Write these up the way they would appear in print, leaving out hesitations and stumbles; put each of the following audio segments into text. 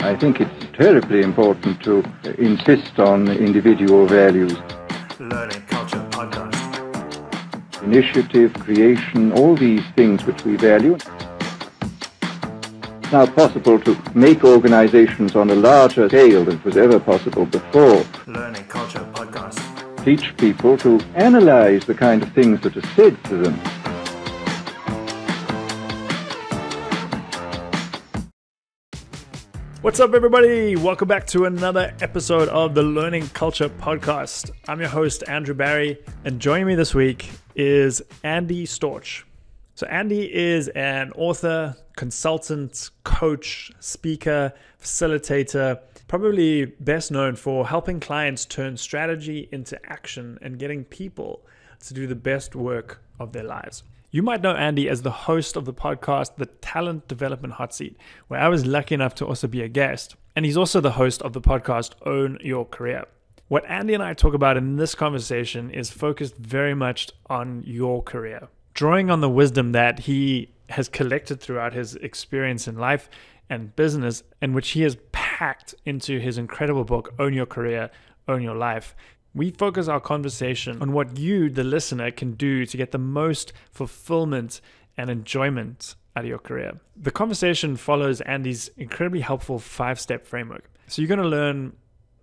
I think it's terribly important to insist on individual values. Learning Culture Podcast. Initiative, creation, all these things which we value. It's now possible to make organizations on a larger scale than was ever possible before. Learning Culture Podcast. Teach people to analyze the kind of things that are said to them. What's up, everybody? Welcome back to another episode of the Learning Culture Podcast. I'm your host, Andrew Barry, and joining me this week is Andy Storch. So Andy is an author, consultant, coach, speaker, facilitator, probably best known for helping clients turn strategy into action and getting people to do the best work of their lives. You might know Andy as the host of the podcast, The Talent Development Hot Seat, where I was lucky enough to also be a guest. And he's also the host of the podcast, Own Your Career. What Andy and I talk about in this conversation is focused very much on your career, drawing on the wisdom that he has collected throughout his experience in life and business, and which he has packed into his incredible book, Own Your Career, Own Your Life. We focus our conversation on what you, the listener, can do to get the most fulfillment and enjoyment out of your career. The conversation follows Andy's incredibly helpful 5-step framework. So you're going to learn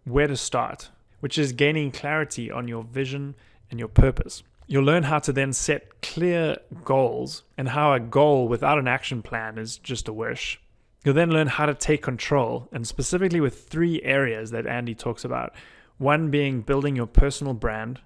where to start, which is gaining clarity on your vision and your purpose. You'll learn how to then set clear goals and how a goal without an action plan is just a wish. You'll then learn how to take control, and specifically with 3 areas that Andy talks about. 1 being building your personal brand,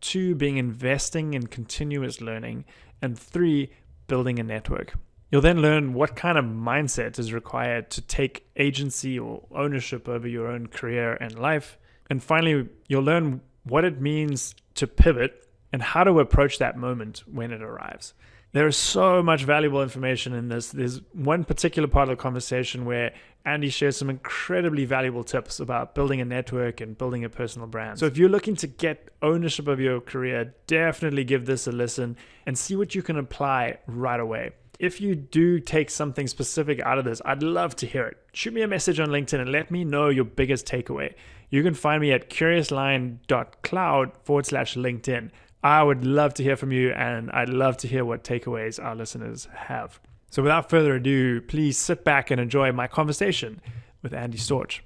2 being investing in continuous learning, and 3 building a network. You'll then learn what kind of mindset is required to take agency or ownership over your own career and life. And finally, you'll learn what it means to pivot and how to approach that moment when it arrives. There is so much valuable information in this. There's one particular part of the conversation where Andy shares some incredibly valuable tips about building a network and building a personal brand. So if you're looking to get ownership of your career, definitely give this a listen and see what you can apply right away. If you do take something specific out of this, I'd love to hear it. Shoot me a message on LinkedIn and let me know your biggest takeaway. You can find me at curiousline.cloud/LinkedIn. I would love to hear from you, and I'd love to hear what takeaways our listeners have. So without further ado, please sit back and enjoy my conversation with Andy Storch.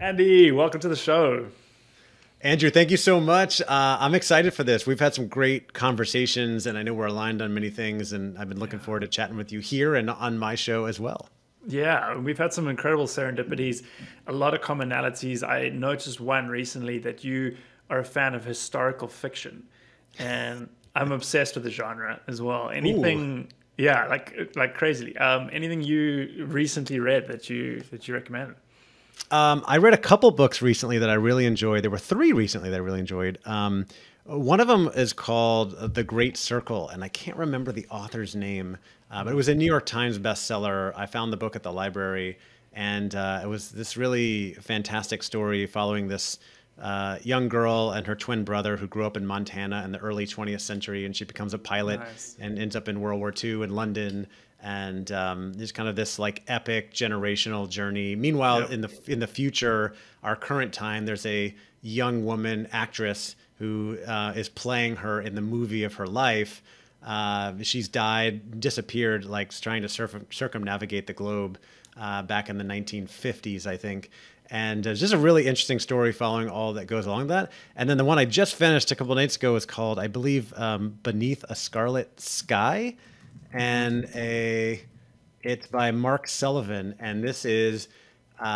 Andy, welcome to the show. Andrew, thank you so much. I'm excited for this. We've had some great conversations, and I know we're aligned on many things, and I've been looking forward to chatting with you here and on my show as well. Yeah, we've had some incredible serendipities, a lot of commonalities. I noticed one recently that you are a fan of historical fiction, and I'm obsessed with the genre as well. Anything, yeah, like crazily. Anything you recently read that you recommend? I read a couple books recently that I really enjoyed. There were 3 recently that I really enjoyed. One of them is called The Great Circle, and I can't remember the author's name, but it was a New York Times bestseller. I found the book at the library, and it was this really fantastic story following this young girl and her twin brother who grew up in Montana in the early 20th century, and she becomes a pilot and ends up in World War II in London, and there's kind of this like epic generational journey. Meanwhile, in the future, our current time, there's a young woman actress who is playing her in the movie of her life. She's disappeared, like trying to circumnavigate the globe back in the 1950s, I think. And it's just a really interesting story following all that goes along with that. And then the one I just finished a couple of nights ago is called, I believe, Beneath a Scarlet Sky. And it's by Mark Sullivan. And this is,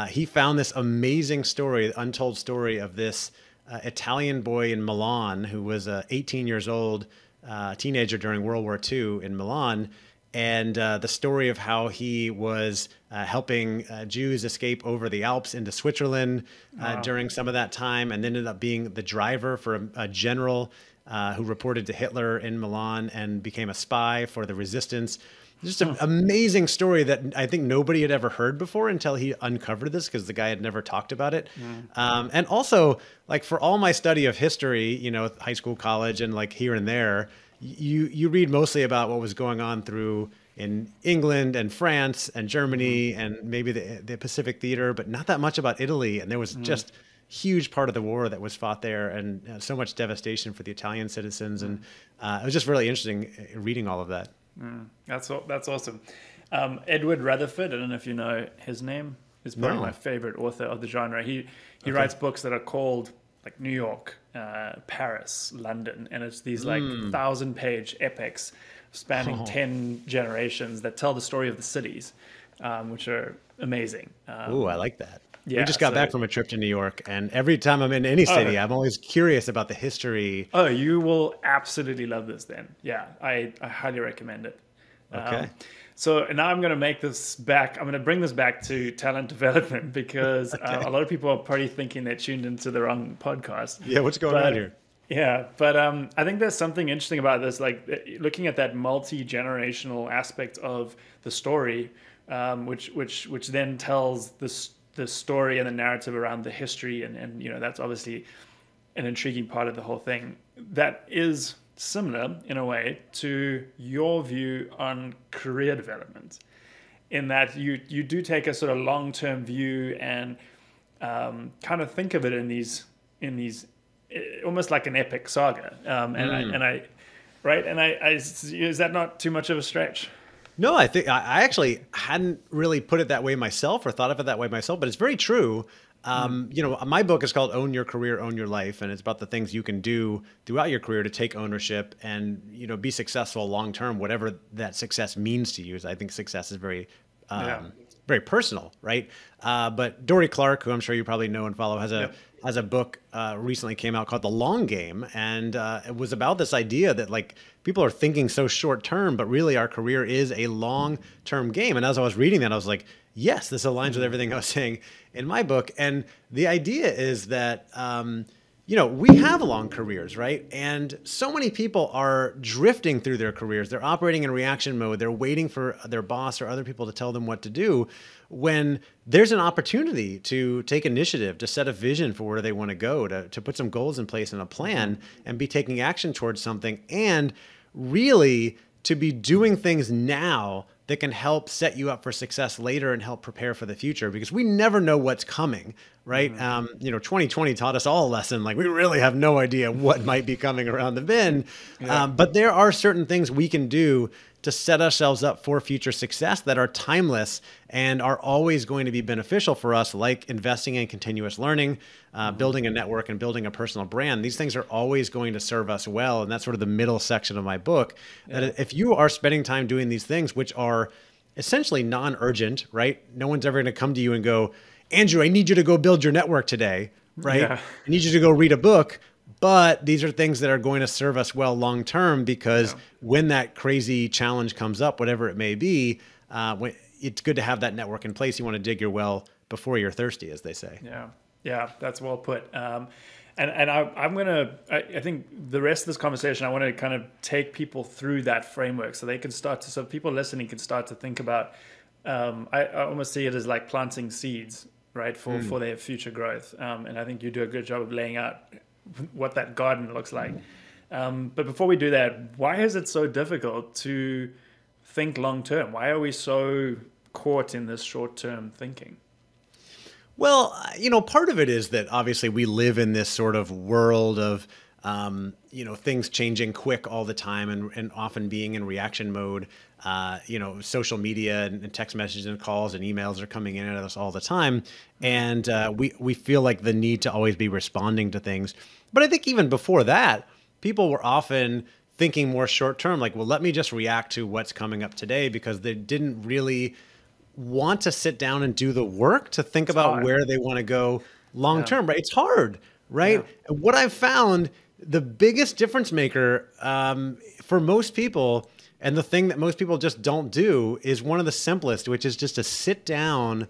he found this amazing story, untold story of this Italian boy in Milan who was 18 years old, teenager during World War II in Milan. And the story of how he was helping Jews escape over the Alps into Switzerland during some of that time, and ended up being the driver for a general who reported to Hitler in Milan and became a spy for the resistance. Just an amazing story that I think nobody had ever heard before until he uncovered this, because the guy had never talked about it. And also, like, for all my study of history, you know, high school, college, and like here and there, you read mostly about what was going on through in England and France and Germany and maybe the Pacific Theater, but not that much about Italy. And there was just huge part of the war that was fought there, and so much devastation for the Italian citizens. And it was just really interesting reading all of that. That's awesome. Edward Rutherford, I don't know if you know his name, is probably my favorite author of the genre. He writes books that are called like New York, Paris, London, and it's these like 1,000-page epics spanning 10 generations that tell the story of the cities, which are amazing. Ooh, I like that. Yeah, we just got back from a trip to New York, and every time I'm in any city, I'm always curious about the history. Oh, you will absolutely love this then. Yeah, I highly recommend it. Okay. So now I'm going to make this back. I'm going to bring this back to talent development because a lot of people are probably thinking they're tuned into the wrong podcast. Yeah, what's going on here? Yeah, but I think there's something interesting about this, like looking at that multi-generational aspect of the story, which then tells the story and the narrative around the history, and you know that's obviously an intriguing part of the whole thing. That is similar in a way to your view on career development, in that you do take a sort of long-term view and kind of think of it in these almost like an epic saga. Is that not too much of a stretch? No, I think I actually hadn't really put it that way myself or thought of it that way myself, but it's very true. You know, my book is called Own Your Career, Own Your Life, and it's about the things you can do throughout your career to take ownership and, you know, be successful long term, whatever that success means to you. I think success is very very personal, right? But Dory Clark, who I'm sure you probably know and follow, has a book recently came out called The Long Game, and it was about this idea that like people are thinking so short term, but really our career is a long term game. And as I was reading that, I was like, yes, this aligns with everything I was saying in my book. And the idea is that you know, we have long careers, right? And so many people are drifting through their careers. They're operating in reaction mode. They're waiting for their boss or other people to tell them what to do, when there's an opportunity to take initiative, to set a vision for where they want to go, to put some goals in place and a plan and be taking action towards something, and really to be doing things now that can help set you up for success later and help prepare for the future, because we never know what's coming, right? You know, 2020 taught us all a lesson. Like, we really have no idea what might be coming around the bend. But there are certain things we can do to set ourselves up for future success that are timeless and are always going to be beneficial for us, like investing in continuous learning, building a network, and building a personal brand. These things are always going to serve us well. And that's sort of the middle section of my book. That if you are spending time doing these things, which are essentially non-urgent, right? No one's ever going to come to you and go, Andrew, I need you to go build your network today, right? I need you to go read a book. But these are things that are going to serve us well long term, because when that crazy challenge comes up, whatever it may be, it's good to have that network in place. You want to dig your well before you're thirsty, as they say. Yeah, that's well put. And I think the rest of this conversation, I want to kind of take people through that framework so they can so people listening can start to think about, I almost see it as like planting seeds, right, for their future growth. And I think you do a good job of laying out what that garden looks like. But before we do that, why is it so difficult to think long term? Why are we so caught in this short term thinking? Well, you know, part of it is that obviously we live in this sort of world of, you know, things changing quick all the time, and often being in reaction mode. You know, social media and text messages and calls and emails are coming in at us all the time. And we feel like the need to always be responding to things. But I think even before that, people were often thinking more short term, like, well, let me just react to what's coming up today, because they didn't really want to sit down and do the work to think about where they want to go long term, right? It's hard, right? And what I've found, the biggest difference maker for most people, and the thing that most people just don't do, is one of the simplest, which is just to sit down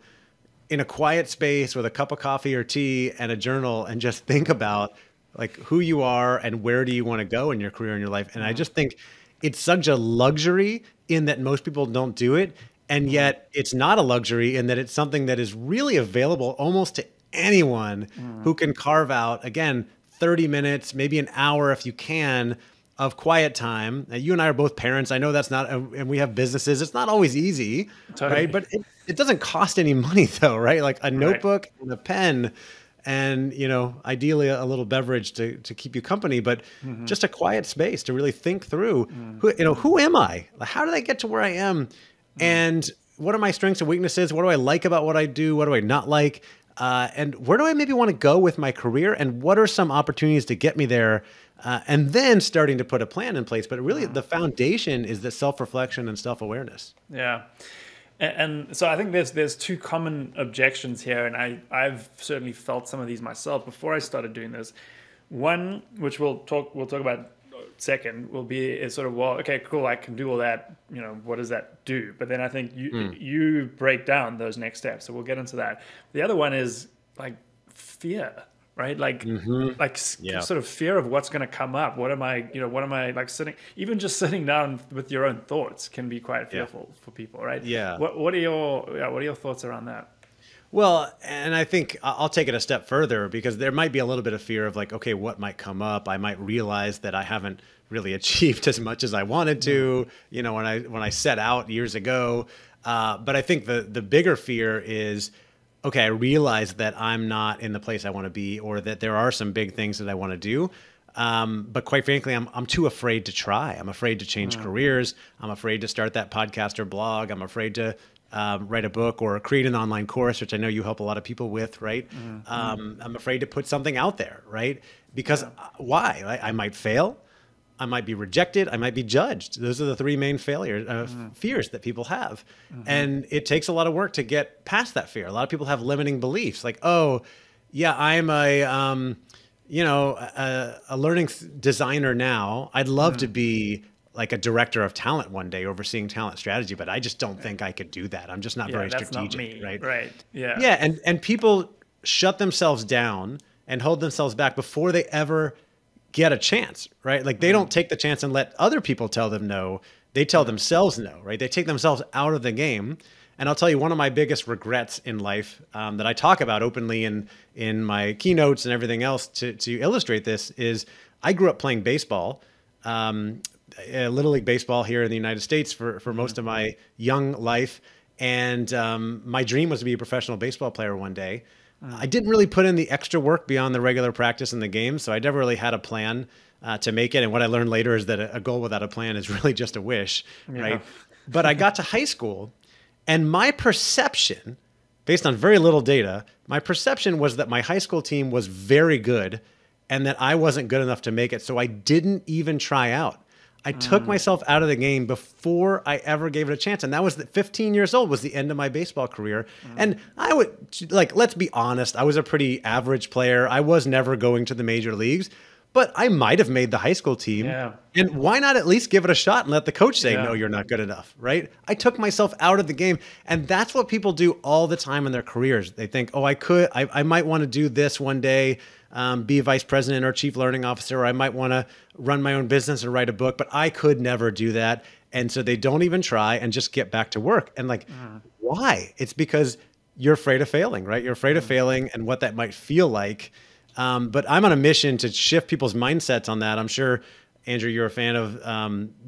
in a quiet space with a cup of coffee or tea and a journal and just think about like who you are and where do you want to go in your career and your life. And I just think it's such a luxury in that most people don't do it. And yet it's not a luxury in that it's something that is really available almost to anyone who can carve out, again, 30 minutes, maybe an hour if you can, of quiet time. Now, you and I are both parents. I know that's not, and we have businesses. It's not always easy, Totally. right? But it doesn't cost any money though, right? Like a Right. notebook and a pen and, ideally a little beverage to keep you company, but just a quiet space to really think through who am I? How did I get to where I am? And what are my strengths and weaknesses? What do I like about what I do? What do I not like? And where do I maybe want to go with my career? And what are some opportunities to get me there? And then starting to put a plan in place. But really, the foundation is the self-reflection and self-awareness. Yeah. And so I think there's two common objections here, and I've certainly felt some of these myself before I started doing this. One, which we'll talk about second, will be is sort of, well, okay, cool, I can do all that. What does that do? But then I think you break down those next steps. So we'll get into that. The other one is like fear, right? Like sort of fear of what's going to come up. What am I like even just sitting down with your own thoughts can be quite fearful for people, right? Yeah. What are your thoughts around that? Well, and I think I'll take it a step further because there might be a little bit of fear of like, okay, what might come up? I might realize that I haven't really achieved as much as I wanted to, when I set out years ago. But I think the bigger fear is, okay, I realize that I'm not in the place I want to be, or that there are some big things that I want to do. But quite frankly, I'm too afraid to try. I'm afraid to change careers. I'm afraid to start that podcast or blog. I'm afraid to write a book or create an online course, which I know you help a lot of people with, right? I'm afraid to put something out there, right? Because why? I might fail. I might be rejected. I might be judged. Those are the three main fears that people have. And it takes a lot of work to get past that fear. A lot of people have limiting beliefs like, oh, yeah, I'm a learning designer now. I'd love to be like a director of talent one day, overseeing talent strategy, but I just don't think I could do that. I'm just not very strategic, not me. right? Right. Yeah. Yeah, and people shut themselves down and hold themselves back before they ever get a chance, right? Like they don't take the chance and let other people tell them no. They tell themselves no, right? They take themselves out of the game. And I'll tell you, one of my biggest regrets in life that I talk about openly in my keynotes and everything else to illustrate this is I grew up playing baseball, Little League baseball here in the United States for most of my young life. And my dream was to be a professional baseball player one day. I didn't really put in the extra work beyond the regular practice in the game, so I never really had a plan to make it. And what I learned later is that a goal without a plan is really just a wish, right? But I got to high school, and my perception, based on very little data, my perception was that my high school team was very good and that I wasn't good enough to make it, so I didn't even try out. I took myself out of the game before I ever gave it a chance. And that was 15 years old was the end of my baseball career. And I would, let's be honest, I was a pretty average player. I was never going to the major leagues, but I might have made the high school team. Yeah. And why not at least give it a shot and let the coach say, no, you're not good enough, right? I took myself out of the game. And that's what people do all the time in their careers. They think, oh, I might want to do this one day. Be a vice president or chief learning officer, or I might want to run my own business or write a book, but I could never do that. And so they don't even try and just get back to work. And why? It's because you're afraid of failing, right? You're afraid of failing and what that might feel like. But I'm on a mission to shift people's mindsets on that. I'm sure, Andrew, you're a fan of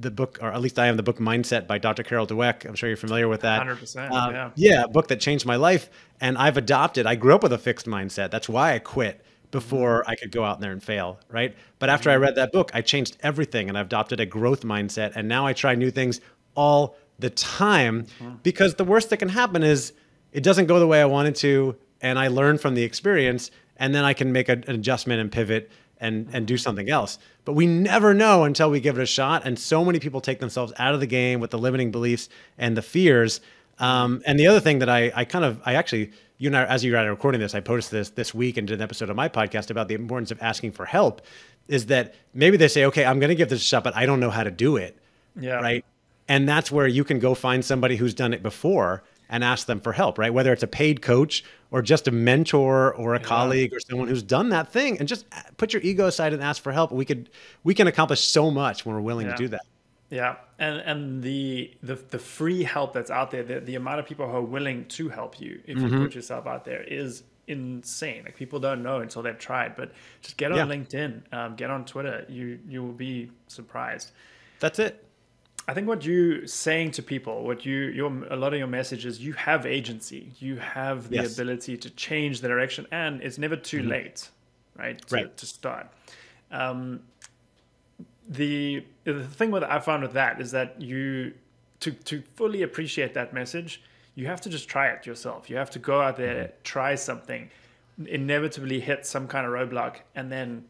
the book, or at least I am, the book Mindset by Dr. Carol Dweck. I'm sure you're familiar with that. 100%, yeah, a book that changed my life. And I grew up with a fixed mindset. That's why I quit before I could go out there and fail, right? But after I read that book, I changed everything and I adopted a growth mindset. And now I try new things all the time because the worst that can happen is it doesn't go the way I wanted to. And I learn from the experience and then I can make an adjustment and pivot and do something else. But we never know until we give it a shot. And so many people take themselves out of the game with the limiting beliefs and the fears. And the other thing that I actually, you and I, as you and I are recording this, I posted this week and did an episode of my podcast about the importance of asking for help, is that maybe they say, okay, I'm going to give this a shot, but I don't know how to do it. Yeah. Right. And that's where you can go find somebody who's done it before and ask them for help, right? Whether it's a paid coach or just a mentor or a colleague or someone who's done that thing, and just put your ego aside and ask for help. We can accomplish so much when we're willing to do that. Yeah, and the free help that's out there, the amount of people who are willing to help you if you put yourself out there is insane. Like people don't know until they've tried. But just get on LinkedIn, get on Twitter. You will be surprised. That's it. I think what you saying to people, a lot of your messages, you have agency, you have the ability to change the direction, and it's never too late, right? To start. The thing that I found with that is that to fully appreciate that message, you have to just try it yourself. You have to go out there, try something, inevitably hit some kind of roadblock, and then,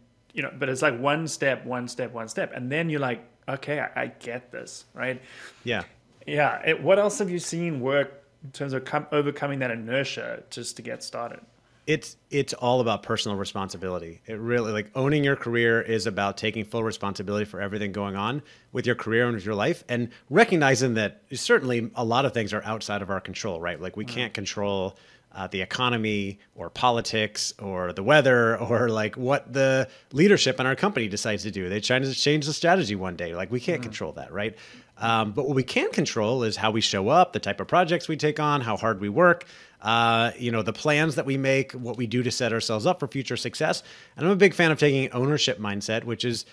but it's like one step, and then you're like, okay, I get this, right? Yeah. Yeah. What else have you seen work in terms of overcoming that inertia just to get started? It's all about personal responsibility. It really, like, owning your career is about taking full responsibility for everything going on with your career and with your life, and recognizing that certainly a lot of things are outside of our control, right? Like we can't control the economy or politics or the weather or like what the leadership in our company decides to do. They try to change the strategy one day. Like we can't control that, right? But what we can control is how we show up, the type of projects we take on, how hard we work, the plans that we make, what we do to set ourselves up for future success. And I'm a big fan of taking an ownership mindset, which is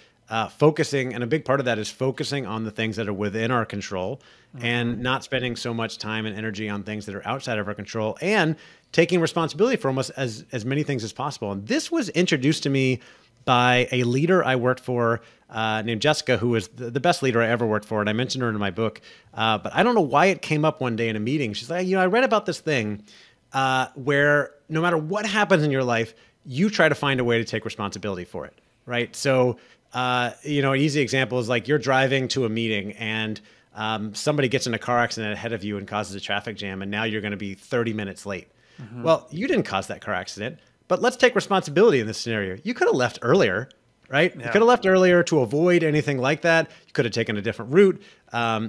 focusing, and a big part of that is focusing on the things that are within our control and not spending so much time and energy on things that are outside of our control, and taking responsibility for almost as many things as possible. And this was introduced to me by a leader I worked for named Jessica, who was the best leader I ever worked for. And I mentioned her in my book, but I don't know why it came up one day in a meeting. She's like, I read about this thing where no matter what happens in your life, you try to find a way to take responsibility for it, right? So, an easy example is like you're driving to a meeting and somebody gets in a car accident ahead of you and causes a traffic jam, and now you're going to be 30 minutes late. Well, you didn't cause that car accident, but let's take responsibility in this scenario. You could have left earlier, right? Yeah. You could have left earlier to avoid anything like that. You could have taken a different route.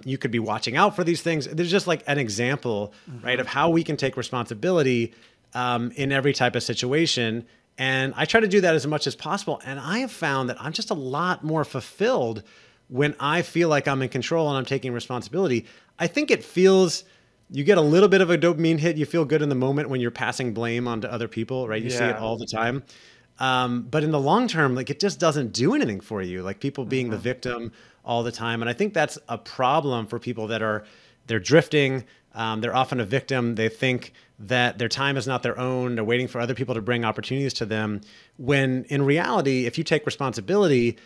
You could be watching out for these things. There's just like an example, right, of how we can take responsibility in every type of situation. And I try to do that as much as possible. And I have found that I'm just a lot more fulfilled when I feel like I'm in control and I'm taking responsibility. I think you get a little bit of a dopamine hit. You feel good in the moment when you're passing blame onto other people, right? You see it all the time. But in the long term, like it just doesn't do anything for you, like people being the victim all the time. And I think that's a problem for people they're drifting. They're often a victim. They think that their time is not their own. They're waiting for other people to bring opportunities to them. When in reality, if you take responsibility,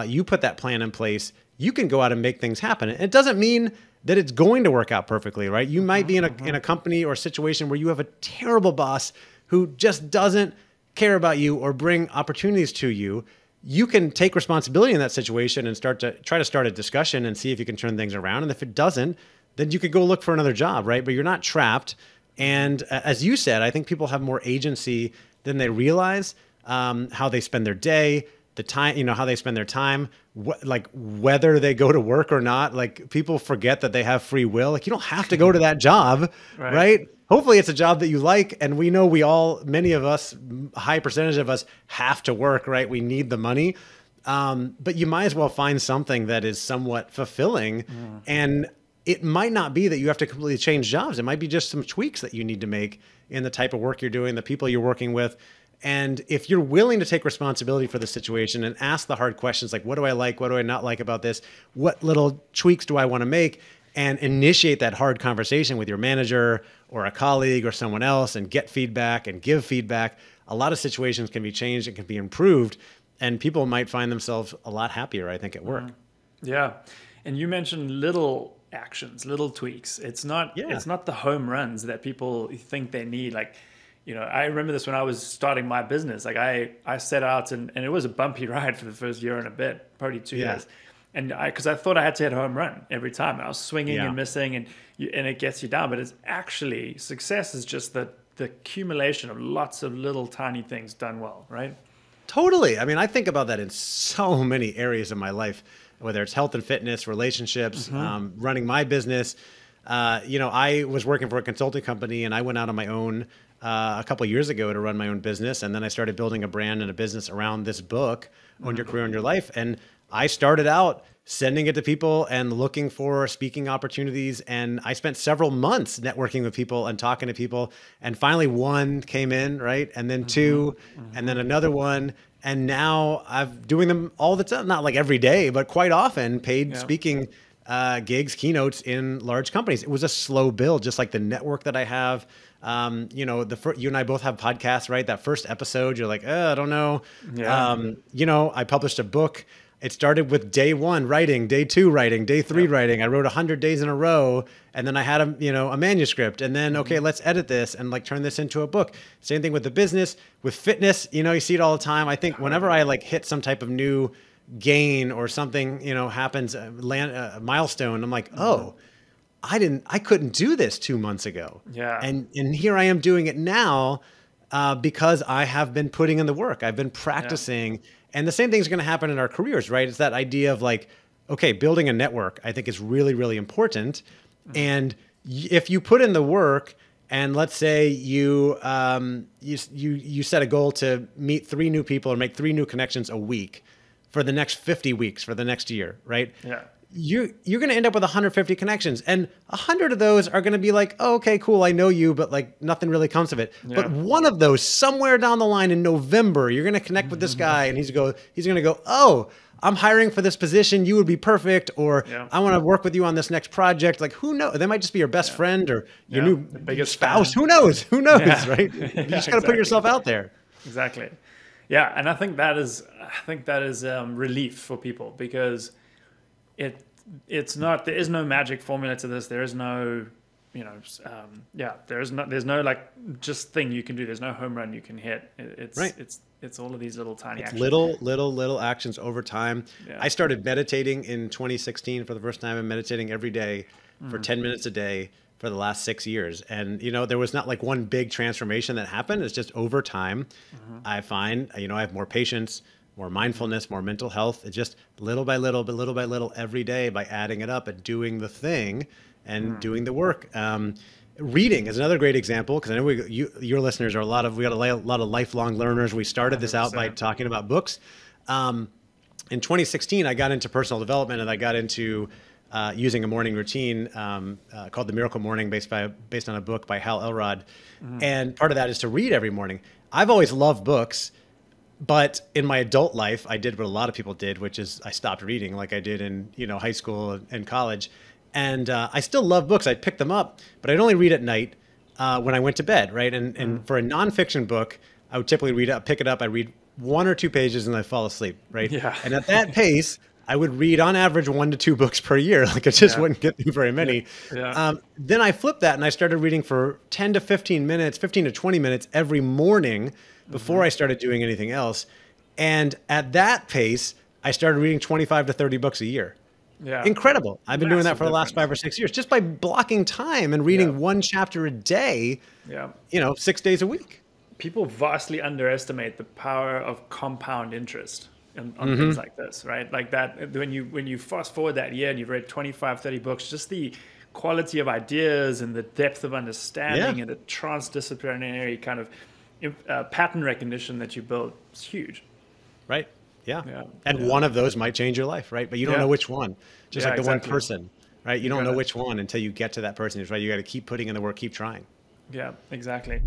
you put that plan in place, you can go out and make things happen. It doesn't mean that it's going to work out perfectly, right? You might be in a company or a situation where you have a terrible boss who just doesn't care about you or bring opportunities to you. You can take responsibility in that situation and try to start a discussion and see if you can turn things around. And if it doesn't, then you could go look for another job, right? But you're not trapped. And as you said, I think people have more agency than they realize, how they spend their day, the time, how they spend their time, like whether they go to work or not. Like people forget that they have free will. Like you don't have to go to that job, right? Hopefully it's a job that you like. And we know many of us, a high percentage of us have to work, right? We need the money. But you might as well find something that is somewhat fulfilling. And it might not be that you have to completely change jobs. It might be just some tweaks that you need to make in the type of work you're doing, the people you're working with. And if you're willing to take responsibility for the situation and ask the hard questions, like, what do I like? What do I not like about this? What little tweaks do I want to make? And initiate that hard conversation with your manager or a colleague or someone else and get feedback and give feedback. A lot of situations can be changed and can be improved, and people might find themselves a lot happier, I think, at work. Yeah. And you mentioned little actions, little tweaks. It's not the home runs that people think they need. Like, I remember this when I was starting my business. Like I set out and it was a bumpy ride for the first year and a bit, probably 2 years. And because I thought I had to hit home run every time. I was swinging and missing, and it gets you down. But it's actually, success is just the accumulation of lots of little tiny things done well, right? Totally. I mean, I think about that in so many areas of my life, whether it's health and fitness, relationships, running my business. I was working for a consulting company, and I went out on my own a couple of years ago to run my own business. And then I started building a brand and a business around this book, Own Your Career, Own Your Life. And I started out sending it to people and looking for speaking opportunities. And I spent several months networking with people and talking to people. And finally one came in, right? And then two, and then another one. And now I'm doing them all the time, not like every day, but quite often, paid speaking gigs, keynotes in large companies. It was a slow build, just like the network that I have. You know, you and I both have podcasts, right? That first episode, you're like, I don't know. Yeah. You know, I published a book. It started with day 1 writing, day 2 writing, day 3 writing. I wrote 100 days in a row, and then I had a manuscript, and then okay, let's edit this and like turn this into a book. Same thing with the business, with fitness. You know, you see it all the time. I think whenever I like hit some type of new gain or something, you know, happens, a milestone, I'm like, oh, I couldn't do this 2 months ago. Yeah. And here I am doing it now because I have been putting in the work. I've been practicing. And the same thing is going to happen in our careers, right? It's that idea of like, okay, building a network, I think is really, really important. And if you put in the work, and let's say you set a goal to meet 3 new people or make 3 new connections a week for the next 50 weeks, for the next year, right? Yeah. You're going to end up with 150 connections, and 100 of those are going to be like, oh, okay, cool, I know you, but like nothing really comes of it. Yeah. But one of those somewhere down the line in November, you're going to connect with this guy, and he's going to go, oh, I'm hiring for this position. You would be perfect, or I want to work with you on this next project. Like, who knows? They might just be your best friend or your new biggest spouse. fan. Who knows? Who knows, Yeah. right? You just got to put yourself out there. Exactly. Yeah, and I think that is relief for people, because it's not, there is no magic formula to this. There is no, there's no like just thing you can do. There's no home run you can hit. It's all of these little tiny actions. Little actions over time. Yeah. I started meditating in 2016 for the first time. I'm meditating every day for 10 minutes a day for the last 6 years. And, you know, there was not like one big transformation that happened. It's just over time, I find, you know, I have more patience, more mindfulness, more mental health. It's just little by little, but little by little every day by adding it up and doing the thing and doing the work. Reading is another great example, because I know your listeners are we got a lot of lifelong learners. We started this out by talking about books. In 2016, I got into personal development, and I got into using a morning routine called The Miracle Morning, based on a book by Hal Elrod. And part of that is to read every morning. I've always loved books, but in my adult life, I did what a lot of people did, which is I stopped reading like I did in high school and college. And I still love books. I'd pick them up, but I'd only read at night when I went to bed, right? And for a nonfiction book, I would typically pick it up, I'd read 1 or 2 pages, and I'd fall asleep, right? Yeah. And at that pace, I would read on average 1 to 2 books per year. Like I just wouldn't get through very many. Yeah. Then I flipped that, and I started reading for 10 to 15 minutes, 15 to 20 minutes every morning before I started doing anything else. And at that pace, I started reading 25 to 30 books a year. Yeah. Incredible. I've been doing that for the last difference. 5 or 6 years, just by blocking time and reading 1 chapter a day, 6 days a week. People vastly underestimate the power of compound interest on things like this, right? Like that, when you fast forward that year and you've read 25, 30 books, just the quality of ideas and the depth of understanding and the transdisciplinary kind of pattern recognition that you build is huge. Right. Yeah. And one of those might change your life, right? But you don't know which one. Just like the one person, right? You don't know which one until you get to that person, right? You got to keep putting in the work, keep trying. Yeah, exactly.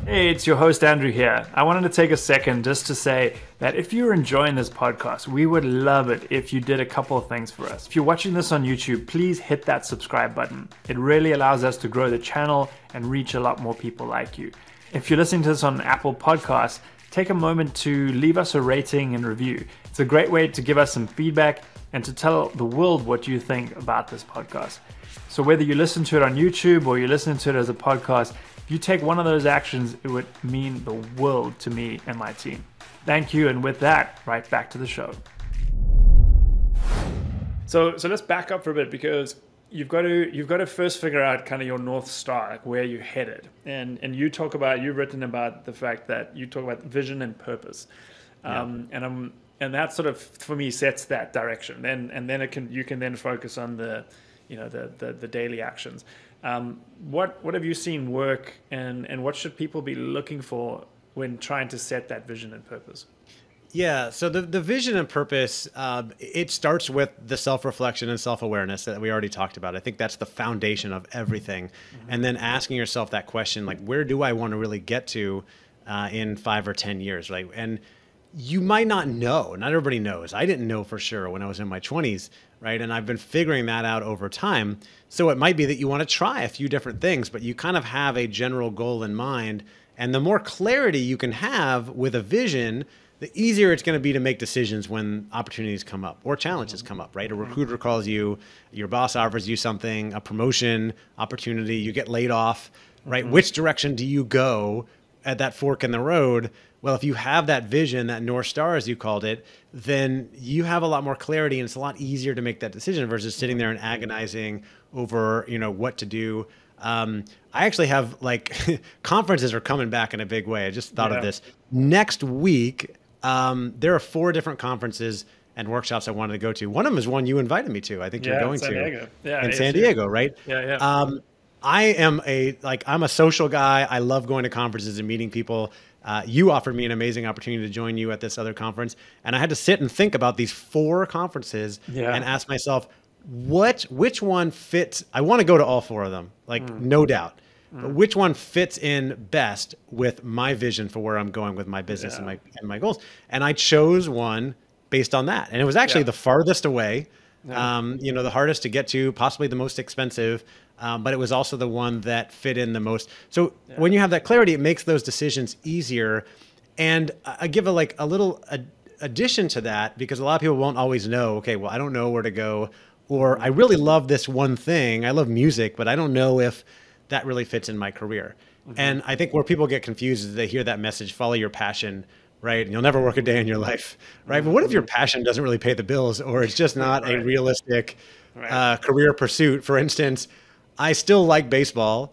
Hey, it's your host, Andrew here. I wanted to take a second just to say that if you're enjoying this podcast, we would love it if you did a couple of things for us. If you're watching this on YouTube, please hit that subscribe button. It really allows us to grow the channel and reach a lot more people like you. If you're listening to this on Apple Podcasts, take a moment to leave us a rating and review. It's a great way to give us some feedback and to tell the world what you think about this podcast. So whether you listen to it on YouTube or you listen to it as a podcast, if you take one of those actions, it would mean the world to me and my team. Thank you. And with that, right back to the show. So let's back up for a bit, because you've got to first figure out kind of your North Star, like where you're headed. And you've written about the fact that you talk about vision and purpose. And that sort of, for me, sets that direction. And then you can then focus on the daily actions. What have you seen work, and what should people be looking for when trying to set that vision and purpose? Yeah. So the vision and purpose, it starts with the self-reflection and self-awareness that we already talked about. I think that's the foundation of everything. And then asking yourself that question, like, where do I want to really get to in 5 or 10 years, right? And you might not know. Not everybody knows. I didn't know for sure when I was in my 20s, right? And I've been figuring that out over time. So it might be that you want to try a few different things, but you kind of have a general goal in mind. And the more clarity you can have with a vision, the easier it's going to be to make decisions when opportunities come up or challenges come up, right? A recruiter calls you, your boss offers you something, a promotion opportunity, you get laid off, right? Which direction do you go at that fork in the road? Well, if you have that vision, that North Star, as you called it, then you have a lot more clarity and it's a lot easier to make that decision versus sitting there and agonizing over, what to do. I actually have conferences are coming back in a big way. I just thought of this. Next week, there are 4 different conferences and workshops I wanted to go to. One of them is one you invited me to. I think you're going San to Diego. Yeah, in San Diego, right? Yeah. I am I'm a social guy. I love going to conferences and meeting people. You offered me an amazing opportunity to join you at this other conference. And I had to sit and think about these 4 conferences and ask myself, which one fits? I want to go to all 4 of them, no doubt. But which one fits in best with my vision for where I'm going with my business and my goals? And I chose one based on that. And it was actually the farthest away, the hardest to get to, possibly the most expensive. But it was also the one that fit in the most. So when you have that clarity, it makes those decisions easier. And I give a little addition to that, because a lot of people won't always know, okay, well, I don't know where to go, or I really love this one thing. I love music, but I don't know if that really fits in my career. And I think where people get confused is they hear that message, follow your passion, right? And you'll never work a day in your life, right? But what if your passion doesn't really pay the bills, or it's just not a realistic career pursuit? For instance, I still like baseball.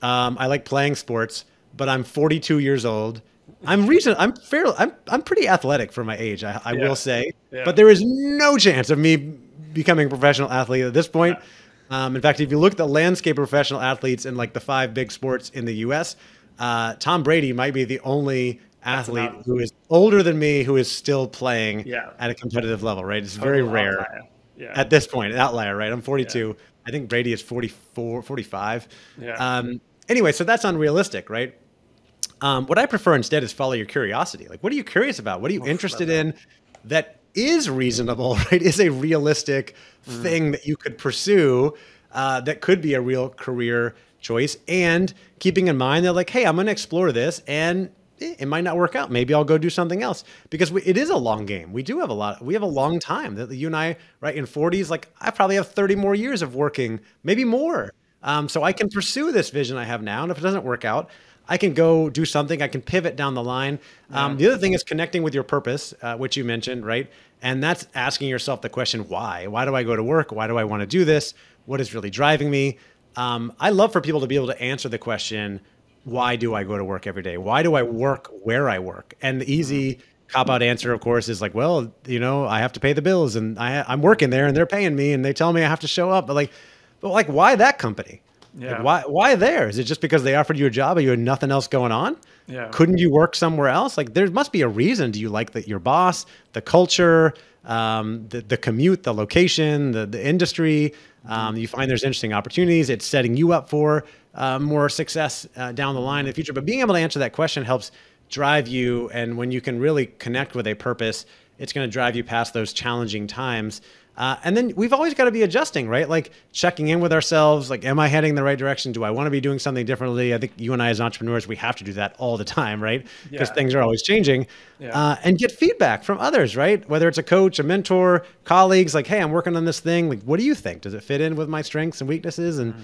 I like playing sports, but I'm 42 years old. I'm pretty athletic for my age, I will say, but there is no chance of me becoming a professional athlete at this point. In fact, if you look at the landscape of professional athletes in the 5 big sports in the US, Tom Brady might be the only athlete who is older than me who is still playing at a competitive level, right? It's very rare at this point, an outlier, right? I'm 42. I think Brady is 44, 45. Anyway, so that's unrealistic, right? What I prefer instead is follow your curiosity. What are you curious about? What are you interested in that is reasonable, right? Is a realistic thing that you could pursue, that could be a real career choice. And keeping in mind that hey, I'm going to explore this and it might not work out. Maybe I'll go do something else, because it is a long game. We have a long time that you and I, right, in 40s, I probably have 30 more years of working, maybe more. So I can pursue this vision I have now. And if it doesn't work out, I can go do something. I can pivot down the line. The other thing is connecting with your purpose, which you mentioned, right? And that's asking yourself the question, why? Why do I go to work? Why do I want to do this? What is really driving me? I love for people to be able to answer the question, why do I go to work every day? Why do I work where I work? And the easy cop-out answer, of course, is well, I have to pay the bills, and I'm working there, and they're paying me, and they tell me I have to show up. But why that company? Why there? Is it just because they offered you a job and you had nothing else going on? Couldn't you work somewhere else? There must be a reason. Do you like your boss, the culture, the commute, the location, the industry? You find there's interesting opportunities. It's setting you up for more success down the line in the future. But being able to answer that question helps drive you. And when you can really connect with a purpose, it's going to drive you past those challenging times. And then we've always got to be adjusting, right? Checking in with ourselves, am I heading in the right direction? Do I want to be doing something differently? I think you and I as entrepreneurs, we have to do that all the time, right? Because things are always changing. And get feedback from others, right? Whether it's a coach, a mentor, colleagues, hey, I'm working on this thing. What do you think? Does it fit in with my strengths and weaknesses? And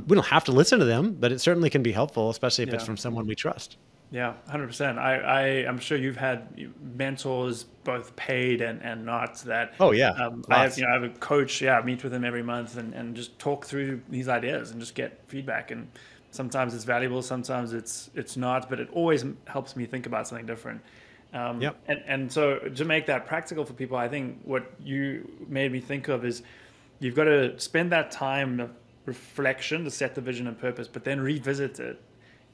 we don't have to listen to them, but it certainly can be helpful, especially if it's from someone we trust. Yeah, 100%. I'm sure you've had mentors, both paid and not. That I have a coach. I meet with him every month and just talk through these ideas and just get feedback. And sometimes it's valuable, sometimes it's not. But it always helps me think about something different. And so to make that practical for people, I think what you made me think of is you've got to spend that time of reflection to set the vision and purpose, but then revisit it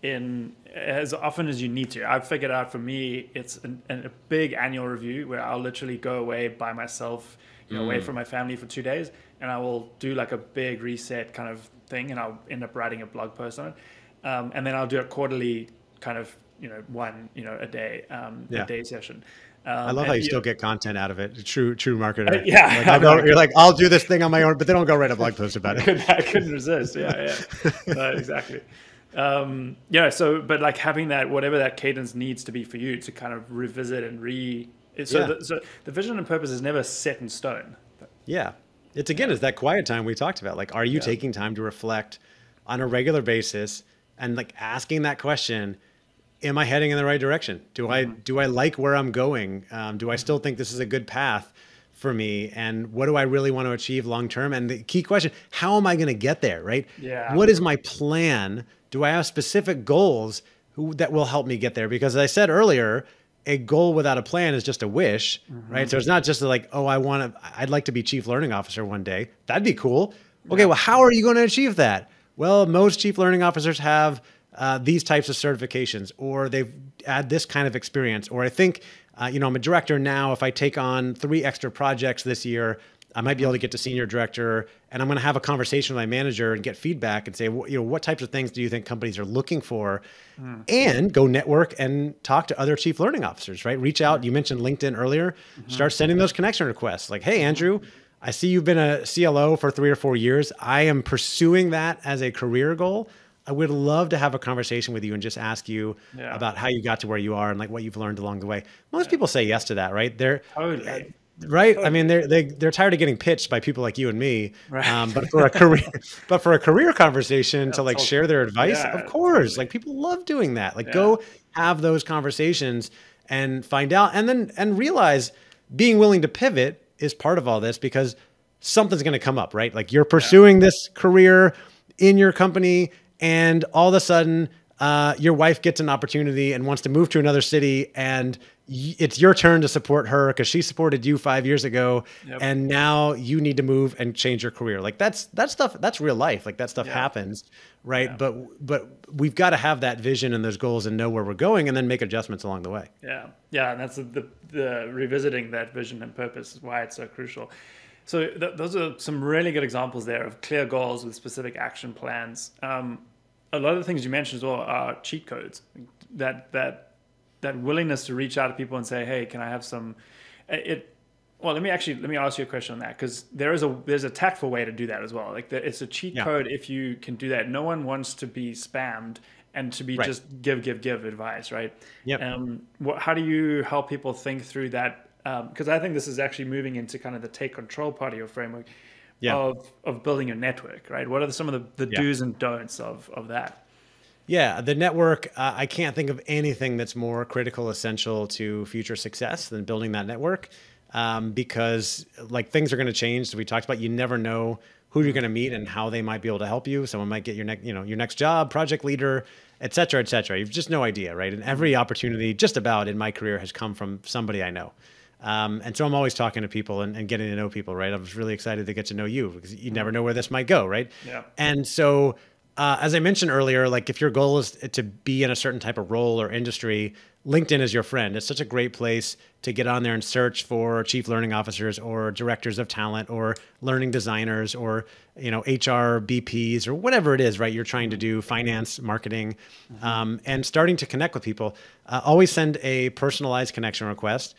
in as often as you need to. I've figured out for me, it's a big annual review where I'll literally go away by myself, away from my family for 2 days, and I will do like a big reset kind of thing, and I'll end up writing a blog post on it. And then I'll do a quarterly kind of, one, a day session. I love how you still get content out of it. True marketer. Yeah. You're like, I'll do this thing on my own, but they don't go write a blog post about it. I couldn't resist. Yeah. Exactly. So, but like having that, whatever that cadence needs to be for you to kind of revisit and so the vision and purpose is never set in stone. Yeah. It's that quiet time we talked about. Like, are you taking time to reflect on a regular basis and like asking that question, am I heading in the right direction? Do I like where I'm going? Do I still think this is a good path for me? And what do I really want to achieve long term? And the key question, how am I going to get there, right? Yeah. What is my plan? Do I have specific goals that will help me get there? Because as I said earlier, a goal without a plan is just a wish, right? So it's not just like, oh, I'd like to be chief learning officer one day. That'd be cool. Okay, well, how are you going to achieve that? Well, most chief learning officers have these types of certifications, or they've had this kind of experience, or I think, I'm a director now. If I take on 3 extra projects this year, I might be able to get to senior director, and I'm going to have a conversation with my manager and get feedback and say, what types of things do you think companies are looking for? And go network and talk to other chief learning officers, right? Reach out. You mentioned LinkedIn earlier. Start sending those connection requests. Like, hey, Andrew, I see you've been a CLO for 3 or 4 years. I am pursuing that as a career goal. I would love to have a conversation with you and just ask you about how you got to where you are and like what you've learned along the way. Most people say yes to that, right? Right. I mean, they're tired of getting pitched by people like you and me. Right. But for a career conversation to like share their advice, of course, like people love doing that. Like go have those conversations and find out, and realize being willing to pivot is part of all this, because something's going to come up, right? Like you're pursuing this career in your company, and all of a sudden your wife gets an opportunity and wants to move to another city, and it's your turn to support her because she supported you 5 years ago. And now you need to move and change your career. Like that stuff, that's real life. Like that stuff happens. Right. But we've got to have that vision and those goals and know where we're going, and then make adjustments along the way. Yeah. And that's the revisiting that vision and purpose is why it's so crucial. So those are some really good examples there of clear goals with specific action plans. A lot of the things you mentioned as well are cheat codes. That willingness to reach out to people and say, hey, can I have some, let me ask you a question on that, because there's a tactful way to do that as well. Like it's a cheat code if you can do that. No one wants to be spammed and to be just give advice, right? How do you help people think through that? Because I think this is actually moving into kind of the take control part of your framework of building your network, right? What are some of the do's and don'ts of that? Yeah, the network, I can't think of anything that's more critical, essential to future success than building that network, because like things are going to change. So we talked about, you never know who you're going to meet and how they might be able to help you. Someone might get your next job, project leader, et cetera, et cetera. You've just no idea, right? And every opportunity just about in my career has come from somebody I know. And so I'm always talking to people and getting to know people, right? I was really excited to get to know you because you never know where this might go, right? Yeah. And so as I mentioned earlier, like if your goal is to be in a certain type of role or industry, LinkedIn is your friend. It's such a great place to get on there and search for chief learning officers or directors of talent or learning designers or, HR BPs or whatever it is, right? You're trying to do finance, marketing, and starting to connect with people. Always send a personalized connection request.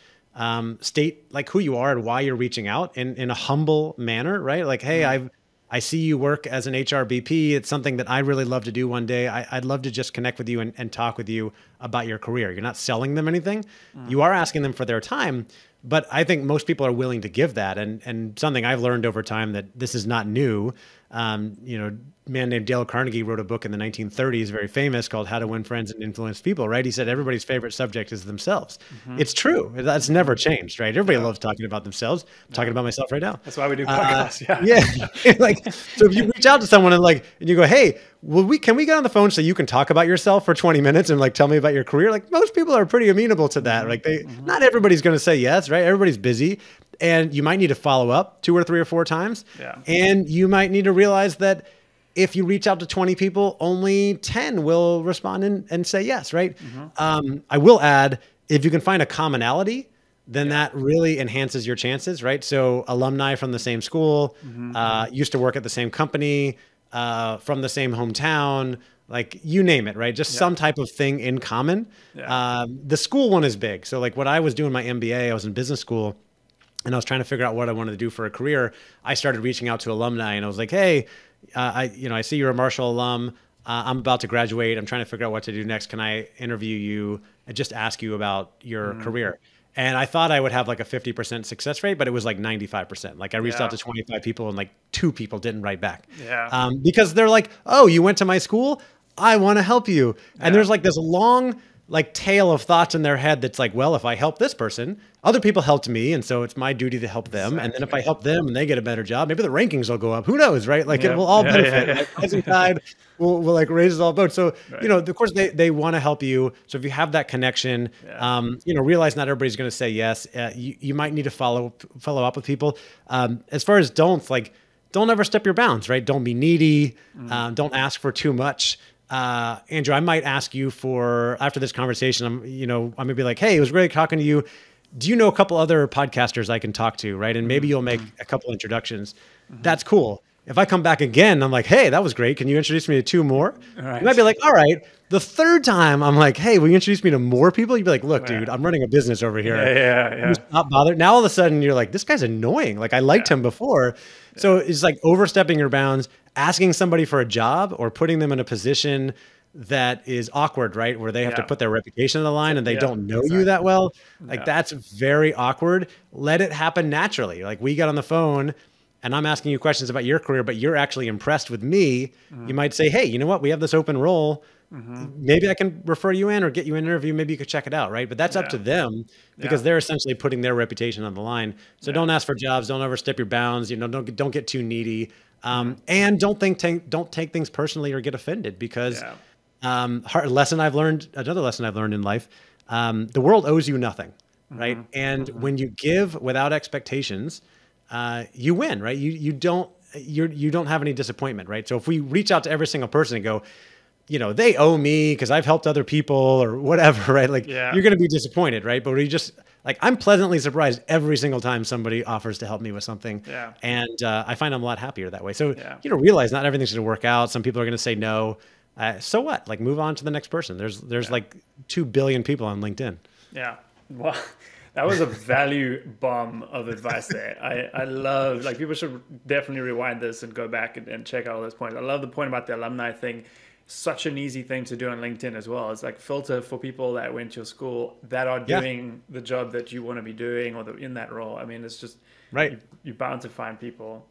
State like who you are and why you're reaching out in a humble manner, right? Like, hey, I see you work as an HRBP. It's something that I really love to do one day. I'd love to just connect with you and talk with you about your career. You're not selling them anything. You are asking them for their time, but I think most people are willing to give that. And something I've learned over time that this is not new. A man named Dale Carnegie wrote a book in the 1930s, very famous, called How to Win Friends and Influence People, right? He said everybody's favorite subject is themselves. It's true. That's never changed, right? Everybody loves talking about themselves. I'm talking about myself right now. That's why we do podcasts. So if you reach out to someone and you go, hey, can we get on the phone so you can talk about yourself for 20 minutes and tell me about your career? Like most people are pretty amenable to that. Like not everybody's going to say yes, right? Everybody's busy. And you might need to follow up 2 or 3 or 4 times. Yeah. And you might need to realize that if you reach out to 20 people, only 10 will respond and say yes, right? I will add, if you can find a commonality, then that really enhances your chances, right? So alumni from the same school, used to work at the same company, from the same hometown, like you name it, right? Just some type of thing in common. The school one is big. So like when I was doing my MBA, I was in business school and I was trying to figure out what I wanted to do for a career. I started reaching out to alumni and I was like, hey, I see you're a Marshall alum. I'm about to graduate. I'm trying to figure out what to do next. Can I interview you and just ask you about your career? And I thought I would have like a 50% success rate, but it was like 95%. Like I reached out to 25 people and like 2 people didn't write back. Because they're like, oh, you went to my school? I want to help you. And there's like this long like tail of thoughts in their head that's like, well, if I help this person, other people helped me, and so it's my duty to help them. And then if I help them and they get a better job, maybe the rankings will go up. Who knows, right? Like it will all benefit. Like, rising tide will like raise all boats. So, of course they want to help you. So if you have that connection, realize not everybody's going to say yes. You might need to follow up with people. As far as don'ts, like don't ever step your bounds, right? Don't be needy. Don't ask for too much. Andrew, I might ask you for, after this conversation, I'm going to be like, hey, it was great talking to you. Do you know a couple other podcasters I can talk to, right? And maybe you'll make a couple introductions. That's cool. If I come back again, I'm like, hey, that was great. Can you introduce me to 2 more? You might be like, all right. The 3rd time, I'm like, hey, will you introduce me to more people? You'd be like, look, dude, I'm running a business over here. Not bothered. Now all of a sudden you're like, this guy's annoying. Like I liked him before. So it's like overstepping your bounds, asking somebody for a job or putting them in a position that is awkward, right? Where they have to put their reputation on the line and they don't know you that well. Like that's very awkward. Let it happen naturally. Like we got on the phone and I'm asking you questions about your career, but you're actually impressed with me. You might say, hey, you know what? We have this open role. Maybe I can refer you in or get you an interview. Maybe you could check it out, right? But that's up to them because they're essentially putting their reputation on the line. So don't ask for jobs. Don't overstep your bounds. Don't get too needy. And don't take things personally or get offended because another lesson I've learned in life, the world owes you nothing, right? And when you give without expectations, you win, right? You don't have any disappointment, right? So if we reach out to every single person and go, they owe me because I've helped other people or whatever, right? Like you're going to be disappointed, right? But we just like, I'm pleasantly surprised every single time somebody offers to help me with something. And I find I'm a lot happier that way. So, realize not everything's going to work out. Some people are going to say no. So what? Like move on to the next person. There's like 2 billion people on LinkedIn. Yeah. Well, that was a value bomb of advice there. I love, like people should definitely rewind this and go back and check out all those points. I love the point about the alumni thing. Such an easy thing to do on LinkedIn as well. It's like filter for people that went to your school that are doing the job that you want to be doing or in that role. I mean, it's just right. You're bound to find people.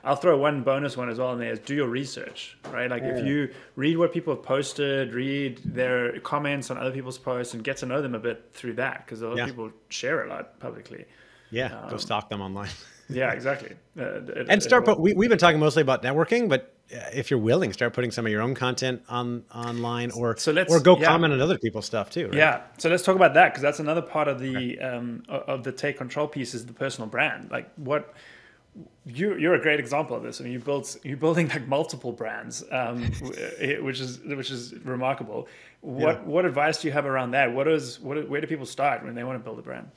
I'll throw one bonus one as well in there is do your research, right? Like if you read what people have posted, read their comments on other people's posts and get to know them a bit through that because a lot of people share a lot publicly. Yeah, go stalk them online. Yeah, exactly. We've been talking mostly about networking, but if you're willing, start putting some of your own content online or comment on other people's stuff too. Right? Yeah. So let's talk about that because that's another part of the take control piece is the personal brand. Like you're a great example of this. I mean, you're building like multiple brands, which is remarkable. What advice do you have around that? Where do people start when they want to build a brand?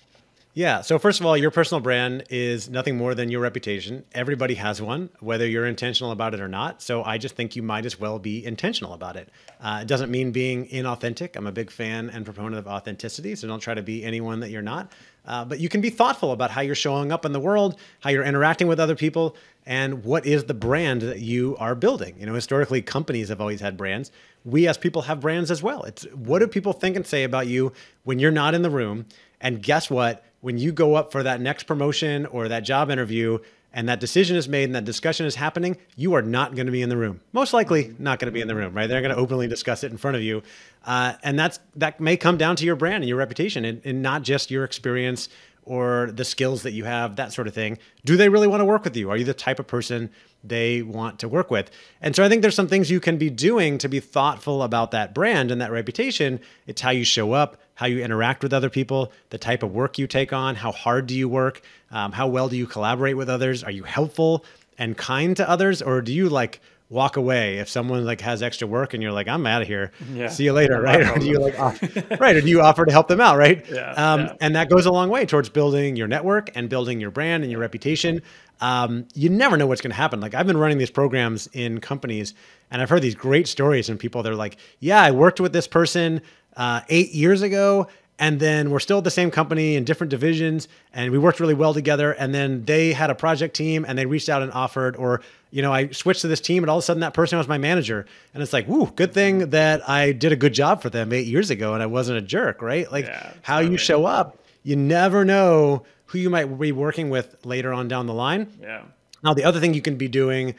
Yeah. So first of all, your personal brand is nothing more than your reputation. Everybody has one, whether you're intentional about it or not. So I just think you might as well be intentional about it. It doesn't mean being inauthentic. I'm a big fan and proponent of authenticity. So don't try to be anyone that you're not. But you can be thoughtful about how you're showing up in the world, how you're interacting with other people, and what is the brand that you are building. Historically, companies have always had brands. We as people have brands as well. It's what do people think and say about you when you're not in the room? And guess what? When you go up for that next promotion or that job interview and that decision is made and that discussion is happening, you are not going to be in the room. Most likely not going to be in the room, right? They're going to openly discuss it in front of you. And that may come down to your brand and your reputation and not just your experience or the skills that you have, that sort of thing. Do they really want to work with you? Are you the type of person they want to work with? And so I think there's some things you can be doing to be thoughtful about that brand and that reputation. It's how you show up, how you interact with other people, the type of work you take on, how hard do you work, how well do you collaborate with others? Are you helpful and kind to others? Or do you like walk away if someone like has extra work and you're like, I'm out of here. Yeah. See you later, No right? Or problem. do you like, right? Or do you offer to help them out, right? Yeah. And that goes a long way towards building your network and building your brand and your reputation. You never know what's going to happen. Like I've been running these programs in companies, and I've heard these great stories from people. They're like, yeah, I worked with this person 8 years ago, and then we're still at the same company in different divisions, and we worked really well together. And then they had a project team, and they reached out and offered, or I switched to this team, and all of a sudden that person was my manager. And it's like, woo, good thing that I did a good job for them 8 years ago, and I wasn't a jerk, right? Like how you show up, you never know who you might be working with later on down the line. Yeah. Now, the other thing you can be doing,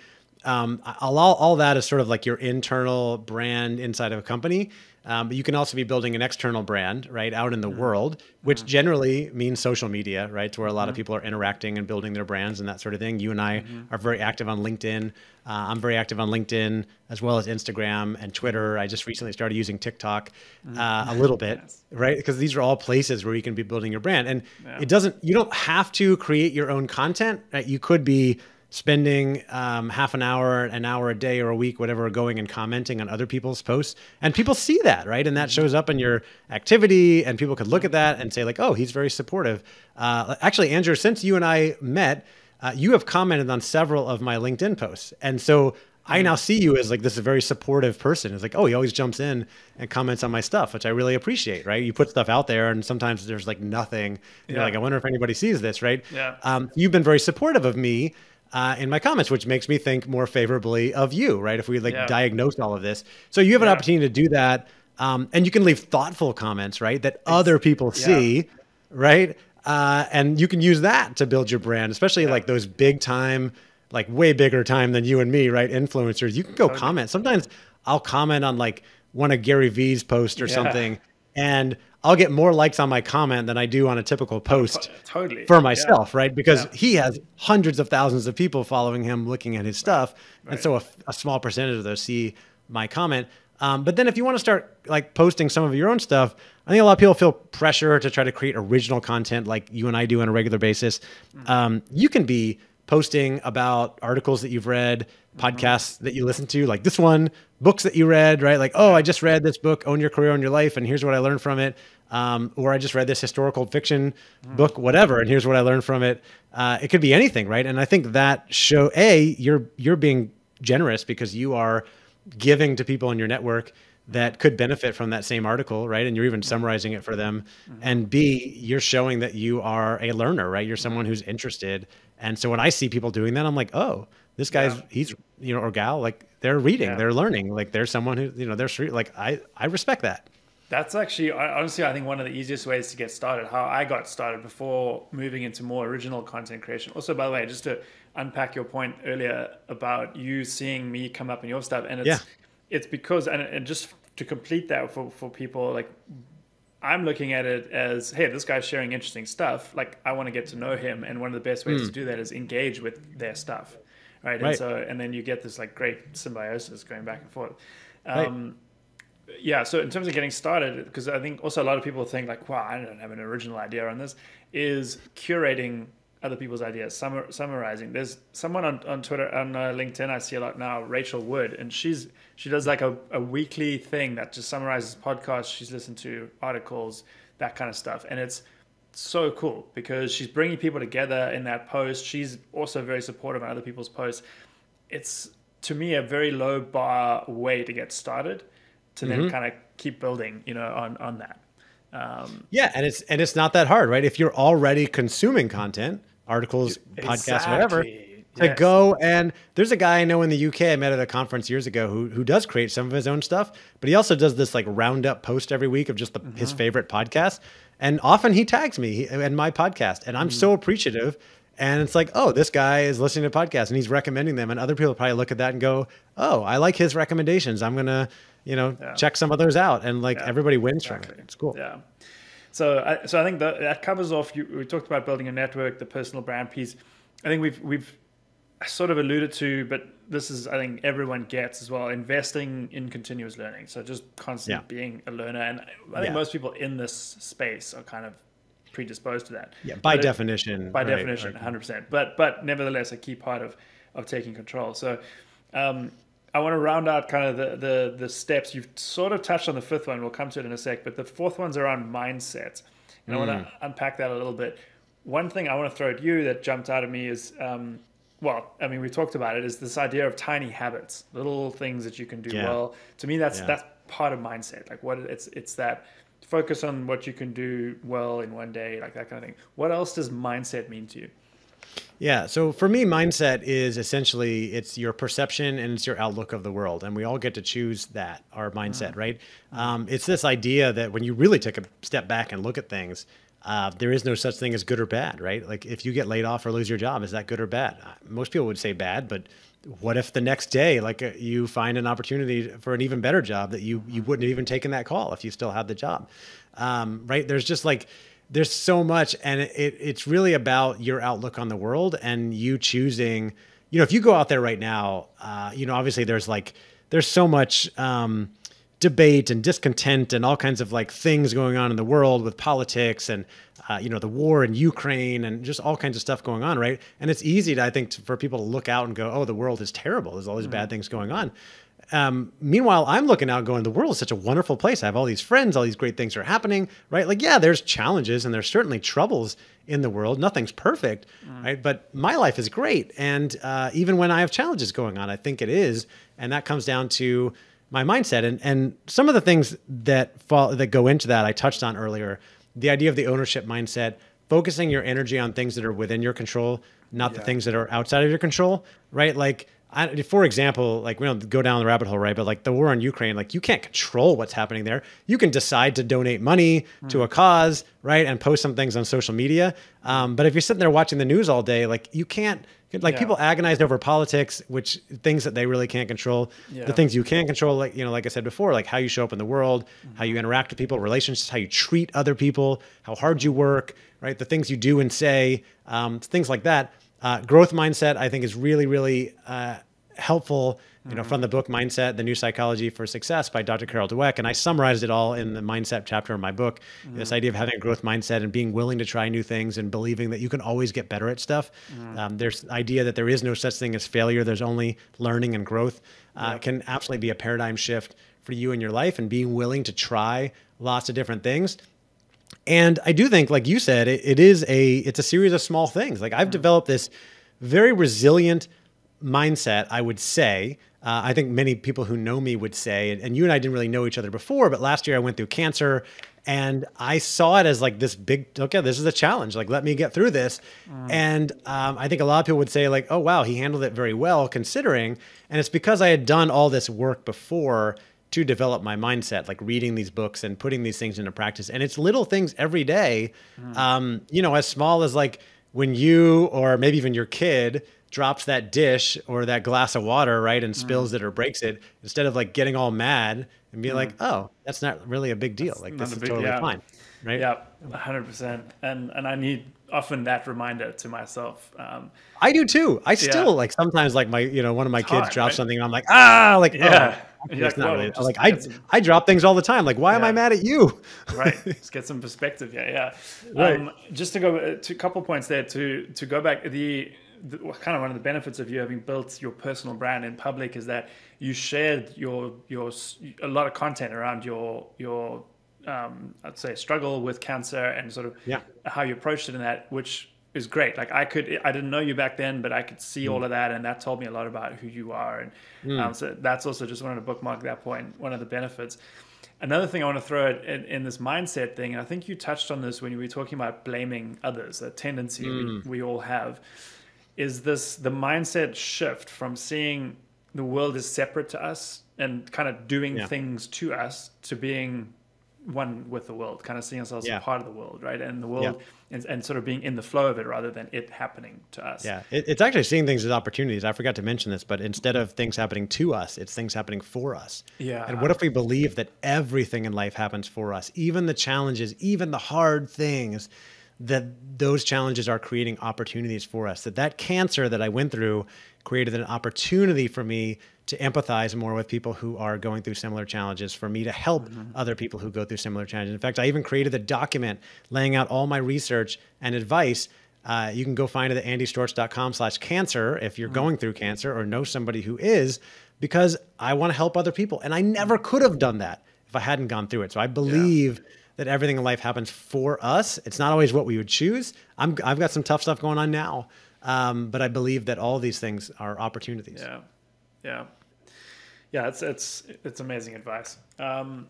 all that is sort of like your internal brand inside of a company. But you can also be building an external brand, right, out in the world, which generally means social media, right? It's where a lot of people are interacting and building their brands and that sort of thing. You and I are very active on LinkedIn. I'm very active on LinkedIn as well as Instagram and Twitter. I just recently started using TikTok a little bit, right? Because these are all places where you can be building your brand. And you don't have to create your own content, right? You could be spending half an hour a day or a week, whatever, going and commenting on other people's posts. And people see that, right? And that shows up in your activity, and people could look at that and say like, oh, he's very supportive. Actually, Andrew, since you and I met, you have commented on several of my LinkedIn posts. And so I now see you as like this very supportive person. It's like, oh, he always jumps in and comments on my stuff, which I really appreciate, right? You put stuff out there and sometimes there's like nothing. You're like, I wonder if anybody sees this, right? Yeah. You've been very supportive of me in my comments, which makes me think more favorably of you, right? If we diagnose all of this. So you have an opportunity to do that. And you can leave thoughtful comments, right? That other people see, right? And you can use that to build your brand, especially like those big time, like way bigger time than you and me, right? Influencers, you can go comment. Sometimes I'll comment on like one of Gary Vee's posts or something, and I'll get more likes on my comment than I do on a typical post for myself, right? Because he has hundreds of thousands of people following him, looking at his stuff. And so a small percentage of those see my comment. But then if you want to start like posting some of your own stuff, I think a lot of people feel pressure to try to create original content like you and I do on a regular basis. You can be posting about articles that you've read, podcasts that you listen to, like this one, books that you read, right? Like, oh, I just read this book, Own Your Career, Own Your Life, and here's what I learned from it. Or I just read this historical fiction book, whatever, and here's what I learned from it. It could be anything, right? And I think that you're being generous because you are giving to people in your network that could benefit from that same article, right? And you're even summarizing it for them. And B, you're showing that you are a learner, right? You're someone who's interested. And so when I see people doing that, I'm like, oh, this guy's, he's, or gal, like they're reading, they're learning, like there's someone who, they're like, I respect that. That's actually, honestly, I think one of the easiest ways to get started, how I got started before moving into more original content creation. Also, by the way, just to unpack your point earlier about you seeing me come up in your stuff, and it's because, and just to complete that for people, like I'm looking at it as, hey, this guy's sharing interesting stuff. Like I want to get to know him. And one of the best ways to do that is engage with their stuff. Right. And then you get this like great symbiosis going back and forth. So in terms of getting started, because I think also a lot of people think like, wow, I don't have an original idea on this, is curating other people's ideas, summarizing. There's someone on Twitter, on LinkedIn, I see a lot now, Rachel Wood, and she does like a weekly thing that just summarizes podcasts she's listened to, articles, that kind of stuff. And it's so cool because she's bringing people together in that post. She's also very supportive of other people's posts. It's, to me, a very low bar way to get started to then kind of keep building, on that. And it's not that hard, right? If you're already consuming content, articles, podcasts, whatever, to go. And there's a guy I know in the UK I met at a conference years ago who does create some of his own stuff, but he also does this like roundup post every week of just his favorite podcast. And often he tags me and my podcast, and I'm so appreciative. And it's like, oh, this guy is listening to podcasts and he's recommending them. And other people probably look at that and go, oh, I like his recommendations. I'm going to, check some of those out. And like everybody wins from it. It's cool. Yeah. So I think that covers off, we talked about building a network, the personal brand piece. I think we've sort of alluded to, but this is, I think everyone gets as well, investing in continuous learning. So just constantly being a learner. And I think most people in this space are kind of predisposed to that. Yeah, by definition. By definition, 100%. But nevertheless, a key part of taking control. So I want to round out kind of the steps. You've sort of touched on the fifth one. We'll come to it in a sec, but the fourth one's around mindset. And I want to unpack that a little bit. One thing I want to throw at you that jumped out at me is, well, I mean, we talked about it, is this idea of tiny habits, little things that you can do well. To me, that's part of mindset. Like it's that focus on what you can do well in one day, like that kind of thing. What else does mindset mean to you? Yeah. So for me, mindset is essentially, it's your perception and it's your outlook of the world. And we all get to choose that, our mindset, right? It's this idea that when you really take a step back and look at things, there is no such thing as good or bad, right? Like if you get laid off or lose your job, is that good or bad? Most people would say bad, but what if the next day, you find an opportunity for an even better job that you wouldn't have even taken that call if you still had the job, right? There's just there's so much, and it's really about your outlook on the world and you choosing, if you go out there right now, obviously there's so much, debate and discontent and all kinds of things going on in the world with politics and, the war in Ukraine and just all kinds of stuff going on. Right. And it's easy to, I think, for people to look out and go, oh, the world is terrible. There's all these bad things going on. Meanwhile, I'm looking out going, the world is such a wonderful place. I have all these friends, all these great things are happening, right? There's challenges and there's certainly troubles in the world. Nothing's perfect, right? But my life is great. And even when I have challenges going on, I think it is. And that comes down to my mindset. And some of the things that go into that, I touched on earlier, the idea of the ownership mindset, focusing your energy on things that are within your control, not the things that are outside of your control, right? For example, we don't go down the rabbit hole, right? But the war in Ukraine, you can't control what's happening there. You can decide to donate money to a cause, right? And post some things on social media. But if you're sitting there watching the news all day, you can't, people agonize over politics, which things that they really can't control. The things you can control, like I said before, how you show up in the world, how you interact with people, relationships, how you treat other people, how hard you work, right? The things you do and say, things like that. Growth mindset, I think, is really, really helpful, from the book Mindset, The New Psychology for Success by Dr. Carol Dweck. And I summarized it all in the Mindset chapter of my book, this idea of having a growth mindset and being willing to try new things and believing that you can always get better at stuff. There's the idea that there is no such thing as failure. There's only learning and growth. Can absolutely be a paradigm shift for you in your life, and being willing to try lots of different things. And I do think, like you said, it's a series of small things. I've developed this very resilient mindset, I would say. I think many people who know me would say, and you and I didn't really know each other before, but last year I went through cancer and I saw it as this big, okay, this is a challenge. Let me get through this. And I think a lot of people would say oh, wow, he handled it very well considering. And it's because I had done all this work before to develop my mindset, reading these books and putting these things into practice. And it's little things every day, as small as when you, or maybe even your kid, drops that dish or that glass of water, right, and spills it or breaks it, instead of getting all mad and being oh, that's not really a big deal. This is totally fine, right? Yeah, 100%. And I need often that reminder to myself. I do too. I still sometimes my one of my kids hard, drops right? something and I'm yeah. It's not really I drop things all the time. Why am I mad at you? Right. Let's get some perspective. Yeah. Right. Just to go to a couple points there to go back, the kind of one of the benefits of you having built your personal brand in public is that you shared a lot of content around your I'd say struggle with cancer and sort of how you approached it in that, which is great. I didn't know you back then, but I could see all of that, and that told me a lot about who you are. And so that's also, just wanted to bookmark that point, one of the benefits. Another thing I want to throw in this mindset thing, and I think you touched on this when you were talking about blaming others, a tendency we all have, is the mindset shift from seeing the world as separate to us and kind of doing things to us, to being one with the world, kind of seeing ourselves as part of the world, right? And the world, and sort of being in the flow of it rather than it happening to us. Yeah, it's actually seeing things as opportunities. I forgot to mention this, but instead of things happening to us, it's things happening for us. Yeah. And what if we believe that everything in life happens for us, even the challenges, even the hard things, that those challenges are creating opportunities for us, that cancer that I went through created an opportunity for me to empathize more with people who are going through similar challenges, for me to help other people who go through similar challenges. In fact, I even created a document laying out all my research and advice. You can go find it at andystorch.com/cancer if you're going through cancer or know somebody who is. because I want to help other people. And I never could have done that if I hadn't gone through it. So I believe that everything in life happens for us. It's not always what we would choose. I've got some tough stuff going on now. But I believe that all these things are opportunities. Yeah, it's amazing advice. Let's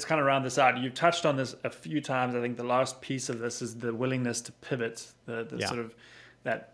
kind of round this out. You've touched on this a few times. I think the last piece of this is the willingness to pivot, the sort of that,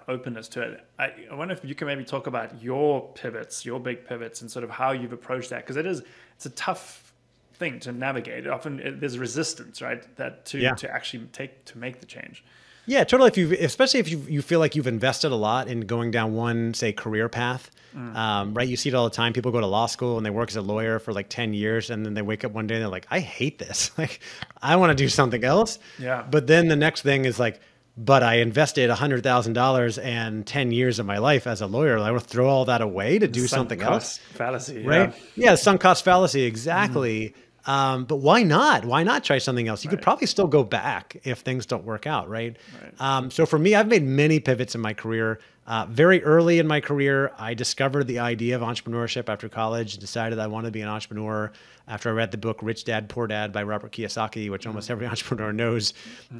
openness to it. I wonder if you can maybe talk about your pivots, your big pivots, and sort of how you've approached that, because it's a tough thing to navigate. Often there's resistance, right? To actually make the change. Yeah, totally. Especially if you feel like you've invested a lot in going down one, say, career path, right? You see it all the time. People go to law school and they work as a lawyer for like 10 years. And then they wake up one day and they're like, I hate this. Like, I want to do something else. Yeah. But then the next thing is like, but I invested $100,000 and 10 years of my life as a lawyer. I want to throw all that away to do something else. Fallacy. Right? Yeah, sunk cost fallacy. Exactly. But why not? Why not try something else? You could probably still go back if things don't work out, right? So for me, I've made many pivots in my career. Very early in my career, I discovered the idea of entrepreneurship after college, decided I wanted to be an entrepreneur after I read the book Rich Dad, Poor Dad by Robert Kiyosaki, which almost every entrepreneur knows.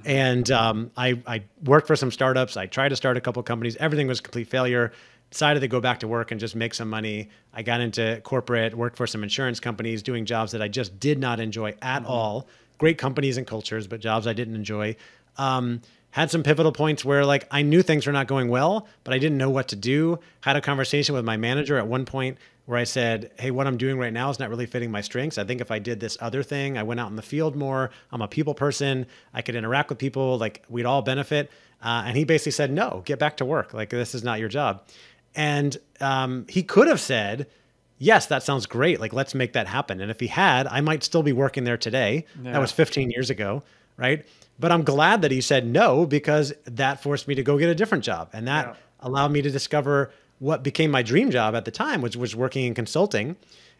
And I worked for some startups. I tried to start a couple of companies. Everything was a complete failure. Decided to go back to work and just make some money. I got into corporate, worked for some insurance companies, doing jobs that I just did not enjoy at all. Great companies and cultures, but jobs I didn't enjoy. Had some pivotal points where like I knew things were not going well, but I didn't know what to do. Had a conversation with my manager at one point where I said, hey, what I'm doing right now is not really fitting my strengths. I think if I did this other thing, I went out in the field more, I'm a people person, I could interact with people, like we'd all benefit. And he basically said, no, get back to work. Like this is not your job. And he could have said, yes, that sounds great. Like, let's make that happen. And if he had, I might still be working there today. Yeah. That was 15 years ago, right? But I'm glad that he said no, because that forced me to go get a different job. And that allowed me to discover what became my dream job at the time, which was working in consulting.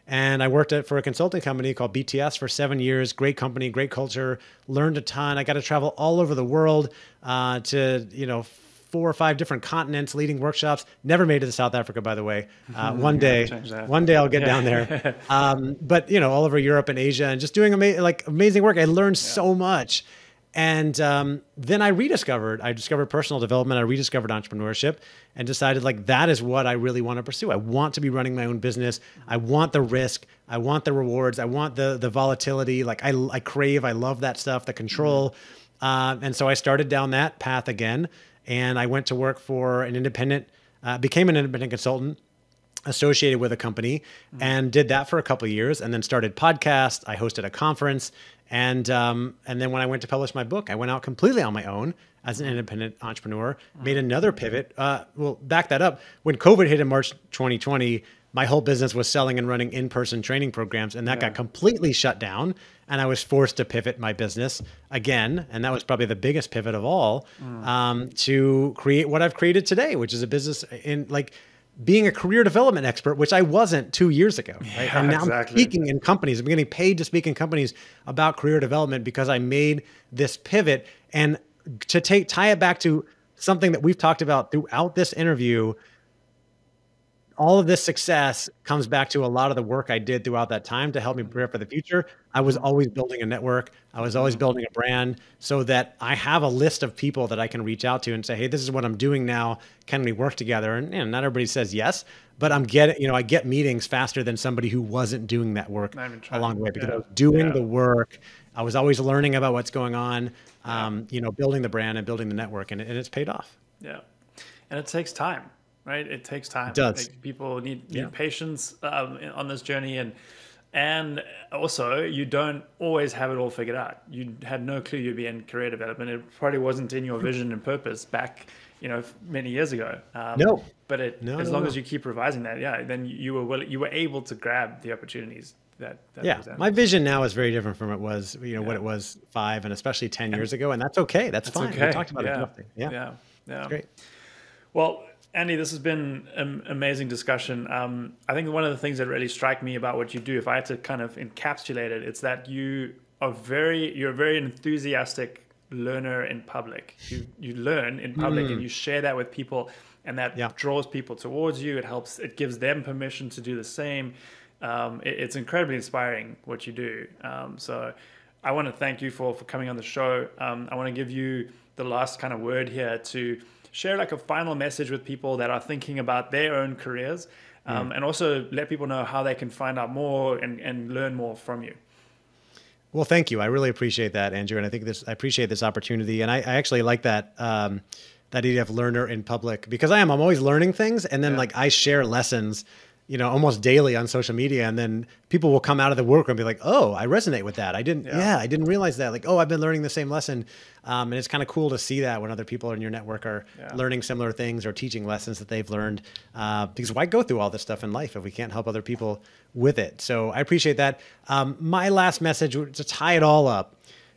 And I worked for a consulting company called BTS for 7 years. Great company, great culture, learned a ton. I got to travel all over the world to, 4 or 5 different continents, leading workshops. Never made it to South Africa, by the way. One day I'll get down there. But all over Europe and Asia, and just doing amazing work. I learned so much. And then I discovered personal development. I rediscovered entrepreneurship and decided that is what I really want to pursue. I want to be running my own business. I want the risk. I want the rewards. I want the volatility. I love that stuff, the control. And so I started down that path again. And I went to work for became an independent consultant associated with a company, and did that for a couple of years, and then started podcasts. I hosted a conference. And then when I went to publish my book, I went out completely on my own as an independent entrepreneur, made another pivot. Back that up. When COVID hit in March 2020, my whole business was selling and running in-person training programs, and that got completely shut down. And I was forced to pivot my business again. And that was probably the biggest pivot of all, to create what I've created today, which is a business in being a career development expert, which I wasn't 2 years ago. Right? And now I'm speaking in companies. I'm getting paid to speak in companies about career development because I made this pivot. And to tie it back to something that we've talked about throughout this interview, all of this success comes back to a lot of the work I did throughout that time to help me prepare for the future. I was always building a network. I was always building a brand so that I have a list of people that I can reach out to and say, hey, this is what I'm doing now. Can we work together? And not everybody says yes, but I get meetings faster than somebody who wasn't doing that work along the way, because I was doing the work. I was always learning about what's going on, building the brand and building the network, and it's paid off. Yeah. And it takes time. Right, it takes time. It does. People need patience on this journey, and also you don't always have it all figured out. You had no clue you'd be in career development. It probably wasn't in your vision and purpose back, many years ago. No, but as long as you keep revising that, then you were able to grab the opportunities that presented. My vision now is very different from what it was 5 and especially 10 years ago, and that's okay. That's fine. Okay. We talked about it. Yeah. That's great. Well, Andy, this has been an amazing discussion. I think one of the things that really strike me about what you do, if I had to kind of encapsulate it, it's that you're a very enthusiastic learner in public. You learn in public and you share that with people, and that draws people towards you. It gives them permission to do the same. It's incredibly inspiring what you do. So I want to thank you for coming on the show. I want to give you the last kind of word here to share like a final message with people that are thinking about their own careers, and also let people know how they can find out more and learn more from you. Well, thank you. I really appreciate that, Andrew. And I appreciate this opportunity. And I actually like that, that idea of learner in public, because I'm always learning things. And then like I share lessons, almost daily on social media. And then people will come out of the work and be like, oh, I resonate with that. I didn't realize that. Like, oh, I've been learning the same lesson. And it's kind of cool to see that when other people in your network are learning similar things or teaching lessons that they've learned. Because why go through all this stuff in life if we can't help other people with it? So I appreciate that. My last message to tie it all up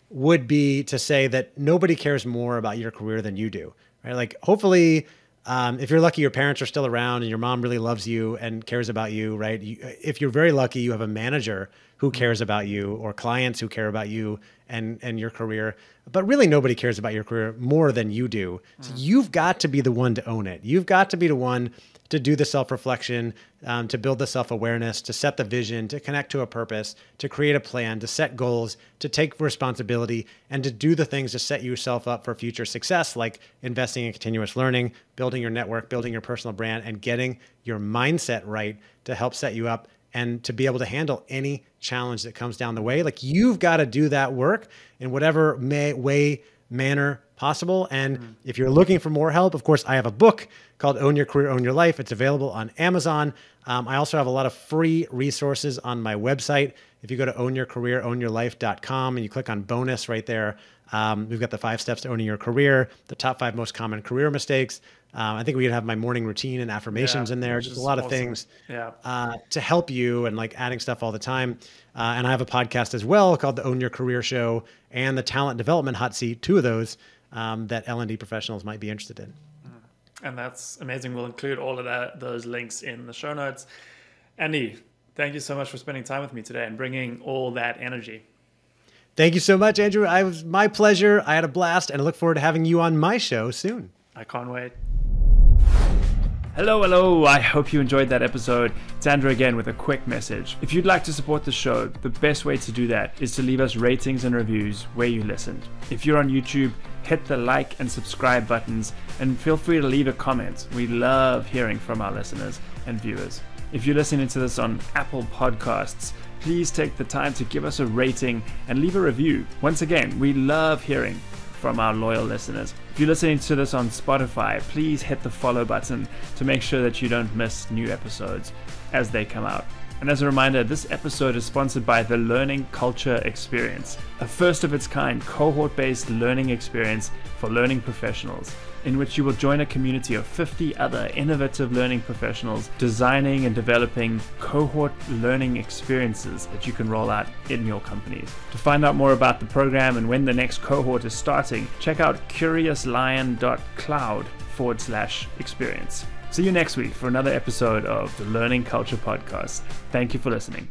would be to say that nobody cares more about your career than you do, right? Like hopefully, if you're lucky, your parents are still around and your mom really loves you and cares about you, right? If you're very lucky, you have a manager who cares about you or clients who care about you and your career. But really nobody cares about your career more than you do. So you've got to be the one to own it. You've got to be the one to do the self-reflection, to build the self-awareness, to set the vision, to connect to a purpose, to create a plan, to set goals, to take responsibility, and to do the things to set yourself up for future success, like investing in continuous learning, building your network, building your personal brand, and getting your mindset right to help set you up and to be able to handle any challenge that comes down the way. Like you've got to do that work in whatever manner possible. And if you're looking for more help, of course, I have a book called Own Your Career, Own Your Life. It's available on Amazon. I also have a lot of free resources on my website. If you go to ownyourcareerownyourlife.com and you click on bonus right there, we've got the 5 steps to owning your career, the top 5 most common career mistakes. I think we can have my morning routine and affirmations in there, just a lot of things to help you, and like adding stuff all the time. And I have a podcast as well called the Own Your Career Show and the Talent Development Hot Seat, 2 of those that L&D professionals might be interested in. And that's amazing. We'll include all of those links in the show notes. Andy, thank you so much for spending time with me today and bringing all that energy. Thank you so much, Andrew. It was my pleasure. I had a blast and I look forward to having you on my show soon. I can't wait. Hello. I hope you enjoyed that episode. It's Andrew again with a quick message. If you'd like to support the show, the best way to do that is to leave us ratings and reviews where you listened. If you're on YouTube, hit the like and subscribe buttons and feel free to leave a comment. We love hearing from our listeners and viewers. If you're listening to this on Apple Podcasts, please take the time to give us a rating and leave a review. Once again, we love hearing from our loyal listeners. If you're listening to this on Spotify, please hit the follow button to make sure that you don't miss new episodes as they come out. And as a reminder, this episode is sponsored by the Learning Culture Experience, a first of its kind cohort-based learning experience for learning professionals, in which you will join a community of 50 other innovative learning professionals designing and developing cohort learning experiences that you can roll out in your companies. To find out more about the program and when the next cohort is starting, check out curiouslion.cloud/experience. See you next week for another episode of the Learning Culture Podcast. Thank you for listening.